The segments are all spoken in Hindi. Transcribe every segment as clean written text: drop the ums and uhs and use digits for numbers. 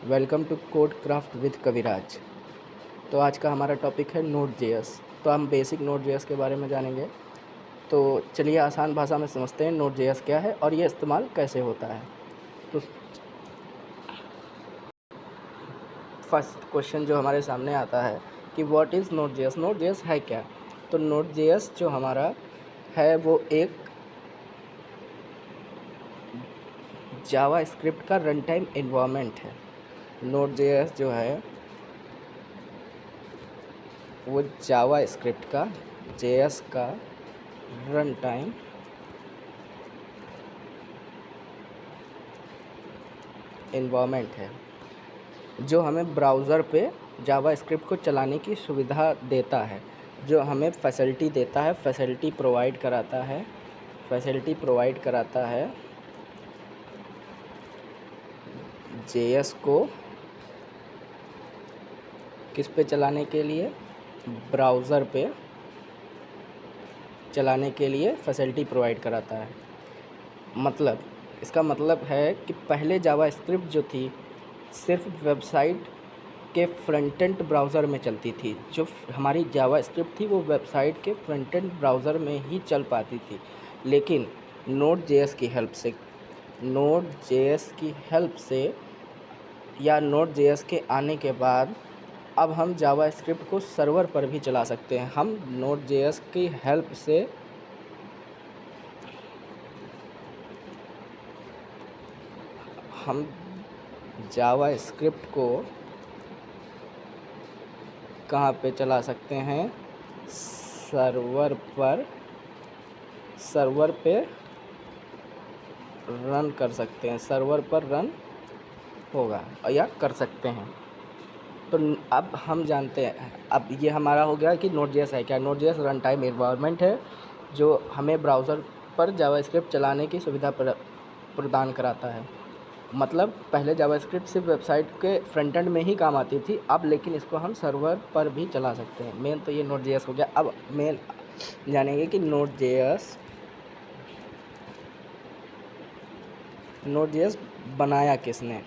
Welcome to code craft with Kaviraj. तो आज का हमारा टॉपिक है नोड जेएस। तो हम बेसिक नोड जेएस के बारे में जानेंगे। तो चलिए आसान भाषा में समझते हैं नोड जेएस क्या है और ये इस्तेमाल कैसे होता है। तो फर्स्ट क्वेश्चन जो हमारे सामने आता है कि what is node JS. Node JS है क्या। तो नोड जेएस जो हमारा है वो एक जावा स्क्रिप्ट का रन टाइम एनवायरनमेंट है। नोड जेएस जो है वो जावा स्क्रिप्ट का जेएस का रन टाइम एनवायरनमेंट है जो हमें ब्राउज़र पे जावा स्क्रिप्ट को चलाने की सुविधा देता है, जो हमें फैसिलिटी देता है, फैसिलिटी प्रोवाइड कराता है जेएस को किस पे चलाने के लिए, ब्राउज़र पे चलाने के लिए फैसिलिटी प्रोवाइड कराता है। मतलब इसका मतलब है कि पहले जावा स्क्रिप्ट जो थी सिर्फ वेबसाइट के फ्रंट एंड ब्राउज़र में चलती थी। जो हमारी जावा स्क्रिप्ट थी वो वेबसाइट के फ्रंट एंड ब्राउज़र में ही चल पाती थी। लेकिन नोड जेएस की हेल्प से या नोड जेएस के आने के बाद अब हम जावा स्क्रिप्ट को सर्वर पर भी चला सकते हैं। हम नोड जेएस की हेल्प से हम जावा स्क्रिप्ट को कहाँ पे चला सकते हैं, सर्वर पे रन कर सकते हैं, सर्वर पर रन होगा या कर सकते हैं। तो अब हम जानते हैं, अब ये हमारा हो गया कि नोड जेएस है क्या। Node JS run time environment है जो हमें ब्राउज़र पर जावा स्क्रिप्ट चलाने की सुविधा प्रदान कराता है। मतलब पहले जावा स्क्रिप्ट सिर्फ वेबसाइट के फ्रंट एंड में ही काम आती थी, अब लेकिन इसको हम सर्वर पर भी चला सकते हैं। मेन तो ये नोड जेएस हो गया। अब मेन जानेंगे कि नोड जेएस बनाया किसने,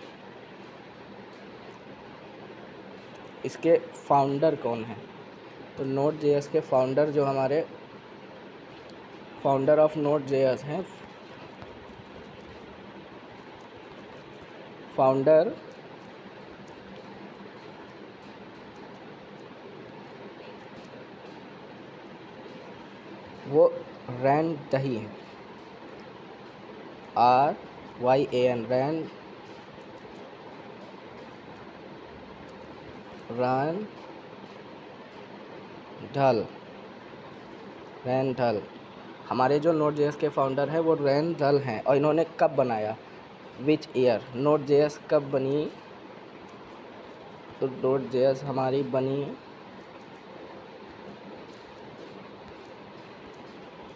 इसके फाउंडर कौन है। तो नोड जेएस के फाउंडर जो हमारे फाउंडर ऑफ नोड जेएस हैं, फाउंडर वो रैन दही हैं, RYAN रैन ढल। हमारे जो नोड जेएस के फाउंडर हैं वो रैन ढल हैं। और इन्होंने कब बनाया, विच ईयर, नोड जेएस कब बनी। तो नोड जेएस हमारी बनी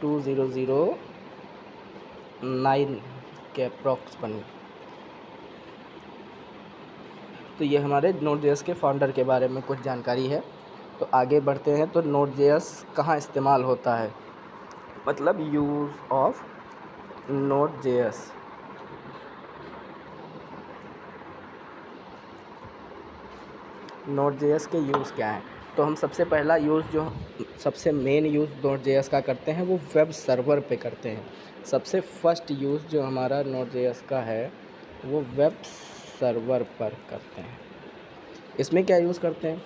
2009 के अप्रॉक्स बनी। तो ये हमारे नोड जेएस के फाउंडर के बारे में कुछ जानकारी है। तो आगे बढ़ते हैं। तो नोड जेएस कहाँ इस्तेमाल होता है, मतलब use of node JS. Node JS के यूज़ क्या हैं। तो हम सबसे पहला यूज़ जो सबसे मेन यूज़ नोड जेएस का करते हैं वो वेब सर्वर पे करते हैं। सबसे फर्स्ट यूज़ जो हमारा नोड जेएस का है वो वेब सर्वर पर करते हैं। इसमें क्या यूज़ करते हैं,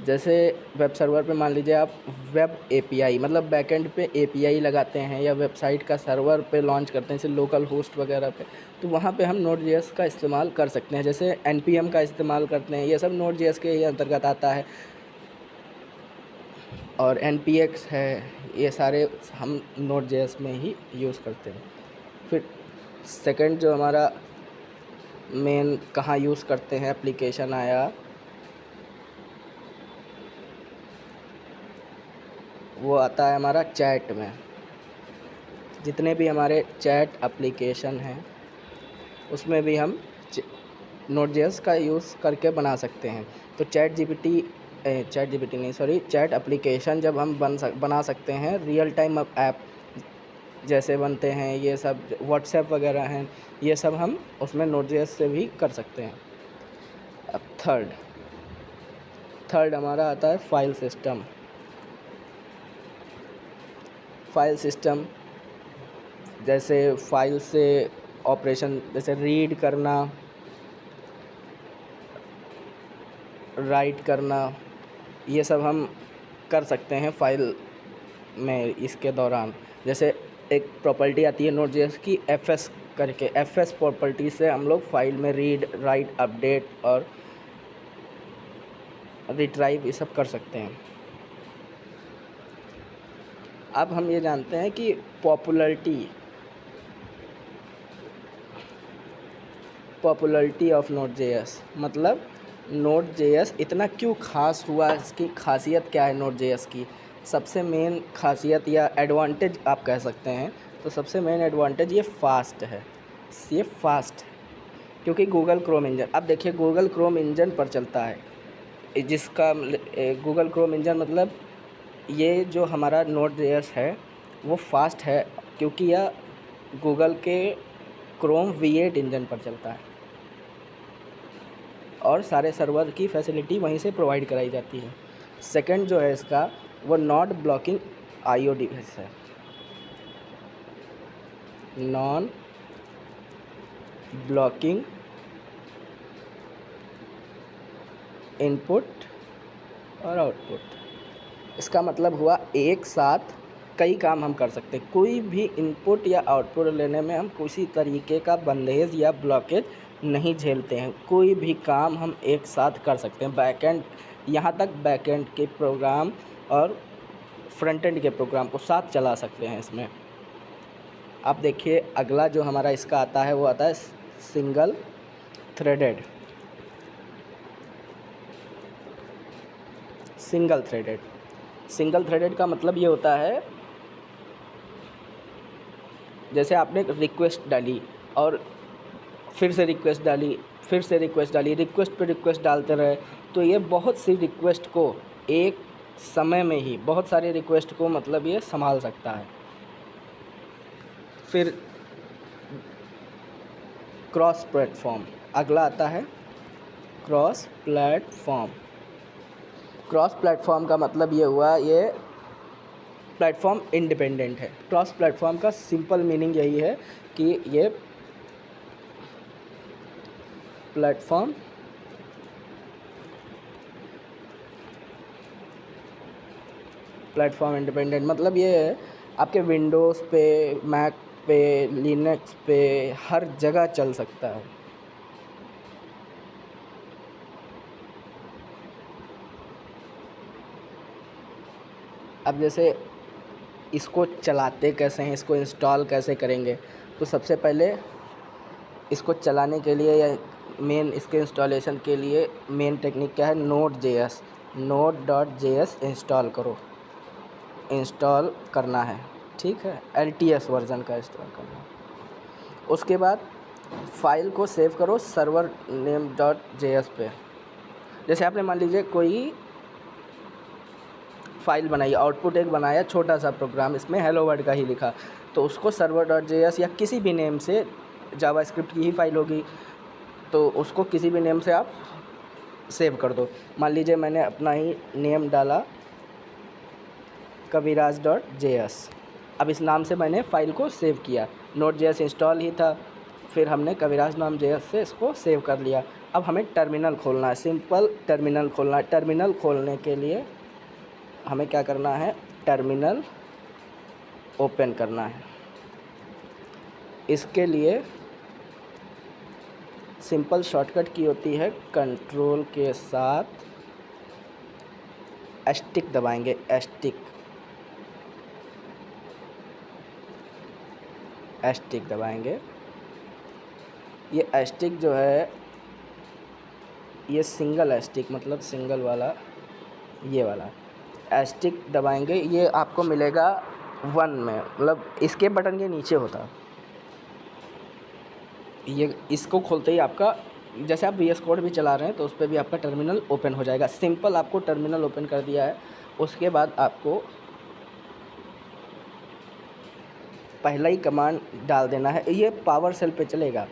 जैसे वेब सर्वर पे मान लीजिए आप वेब एपीआई मतलब बैकएंड पे एपीआई लगाते हैं या वेबसाइट का सर्वर पे लॉन्च करते हैं, जैसे लोकल होस्ट वगैरह पे, तो वहाँ पे हम नोड जेएस का इस्तेमाल कर सकते हैं। जैसे npm का इस्तेमाल करते हैं, ये सब नोड जेएस के ही अंतर्गत आता है। और npx है, ये सारे हम नोड जेएस में ही यूज़ करते हैं। फिर सेकंड जो हमारा मेन कहाँ यूज़ करते हैं एप्लीकेशन आया, वो आता है हमारा चैट में। जितने भी हमारे चैट एप्लीकेशन हैं उसमें भी हम नोड जेएस का यूज़ करके बना सकते हैं। तो चैट एप्लीकेशन जब हम बना सकते हैं, रियल टाइम ऐप जैसे बनते हैं, ये सब व्हाट्सएप वगैरह हैं, ये सब हम उसमें नोड जेएस से भी कर सकते हैं। थर्ड हमारा आता है फाइल सिस्टम। जैसे फाइल से ऑपरेशन, जैसे रीड करना, राइट करना, ये सब हम कर सकते हैं फाइल में इसके दौरान। जैसे एक प्रॉपर्टी आती है Node.js की fs करके, fs प्रॉपर्टी से हम लोग फाइल में रीड, राइट, अपडेट और रिट्राइव ये सब कर सकते हैं। अब हम ये जानते हैं कि पॉपुलैरिटी ऑफ Node.js, मतलब Node.js इतना क्यों ख़ास हुआ, इसकी खासियत क्या है Node.js की। सबसे मेन खासियत या एडवांटेज आप कह सकते हैं, तो सबसे मेन एडवांटेज ये फास्ट है। क्योंकि गूगल क्रोम इंजन, अब देखिए गूगल क्रोम इंजन पर चलता है, जिसका गूगल क्रोम इंजन मतलब ये जो हमारा Node.js है वो फास्ट है, क्योंकि यह गूगल के क्रोम V8 इंजन पर चलता है और सारे सर्वर की फैसिलिटी वहीं से प्रोवाइड कराई जाती है। सेकंड जो है इसका, वो नॉन ब्लॉकिंग IO डिवाइस है, नॉन ब्लॉकिंग इनपुट और आउटपुट। इसका मतलब हुआ एक साथ कई काम हम कर सकते हैं। कोई भी इनपुट या आउटपुट लेने में हम किसी तरीके का बंधेज या ब्लॉकेज नहीं झेलते हैं। कोई भी काम हम एक साथ कर सकते हैं। बैकएंड, यहाँ तक बैकएंड के प्रोग्राम और फ्रंट एंड के प्रोग्राम को साथ चला सकते हैं इसमें। अब देखिए अगला जो हमारा इसका आता है वो आता है सिंगल थ्रेडेड। सिंगल थ्रेडेड का मतलब ये होता है, जैसे आपने रिक्वेस्ट डाली और फिर से रिक्वेस्ट डाली, रिक्वेस्ट पे रिक्वेस्ट डालते रहे, तो ये बहुत सी रिक्वेस्ट को एक समय में ही, बहुत सारी रिक्वेस्ट को मतलब ये संभाल सकता है। फिर क्रॉस प्लेटफॉर्म, अगला आता है क्रॉस प्लेटफॉर्म का मतलब ये हुआ, ये प्लेटफॉर्म इंडिपेंडेंट है। क्रॉस प्लेटफॉर्म का सिंपल मीनिंग यही है कि ये प्लेटफॉर्म इंडिपेंडेंट मतलब ये है आपके विंडोज़ पे, मैक पे, लिनक्स पे हर जगह चल सकता है। अब जैसे इसको चलाते कैसे हैं, इसको इंस्टॉल कैसे करेंगे, तो सबसे पहले इसको चलाने के लिए या मेन इसके इंस्टॉलेशन के लिए मेन टेक्निक क्या है, node.js इंस्टॉल करना है, ठीक है। LTS वर्ज़न का इंस्टॉल करना है। उसके बाद फाइल को सेव करो सर्वर नेम .js पे। जैसे आपने मान लीजिए कोई फाइल बनाई, आउटपुट एक बनाया छोटा सा प्रोग्राम, इसमें हेलो वर्ल्ड का ही लिखा, तो उसको server.js या किसी भी नेम से, जावास्क्रिप्ट की ही फाइल होगी तो उसको किसी भी नेम से आप सेव कर दो। मान लीजिए मैंने अपना ही नेम डाला kaviraj.js, अब इस नाम से मैंने फ़ाइल को सेव किया। Node.js इंस्टॉल ही था, फिर हमने कविराज नाम JS से इसको सेव कर लिया। अब हमें टर्मिनल खोलना है, सिंपल टर्मिनल खोलना है। टर्मिनल खोलने के लिए हमें क्या करना है, टर्मिनल ओपन करना है। इसके लिए सिंपल शॉर्टकट की होती है, कंट्रोल के साथ एस्टिक दबाएंगे, एस्टिक दबाएंगे। ये एस्टिक जो है, ये सिंगल एस्टिक मतलब सिंगल वाला, ये वाला एस्टिक दबाएंगे, ये आपको मिलेगा 1 में, मतलब इसके बटन के नीचे होता है ये। इसको खोलते ही आपका, जैसे आप VS कोड भी चला रहे हैं तो उस पर भी आपका टर्मिनल ओपन हो जाएगा। सिंपल आपको टर्मिनल ओपन कर दिया है। उसके बाद आपको पहला ही कमांड डाल देना है, ये पावर सेल पे चलेगा।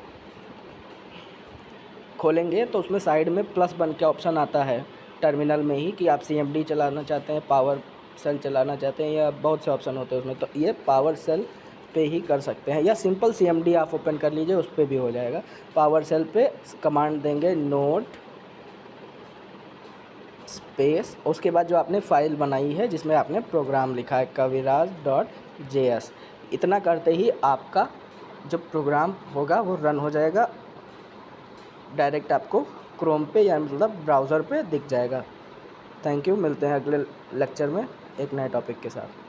खोलेंगे तो उसमें साइड में प्लस बन के ऑप्शन आता है टर्मिनल में ही कि आप CMD चलाना चाहते हैं, पावर सेल चलाना चाहते हैं, या बहुत से ऑप्शन होते हैं उसमें। तो ये पावर सेल पे ही कर सकते हैं, या सिंपल CMD आप ओपन कर लीजिए, उस पर भी हो जाएगा। पावर सेल पे कमांड देंगे नोट स्पेस, उसके बाद जो आपने फ़ाइल बनाई है जिसमें आपने प्रोग्राम लिखा है kaviraj.js, इतना करते ही आपका जो प्रोग्राम होगा वो रन हो जाएगा, डायरेक्ट आपको क्रोम पे या मतलब ब्राउज़र पे दिख जाएगा। थैंक यू, मिलते हैं अगले लेक्चर में एक नए टॉपिक के साथ।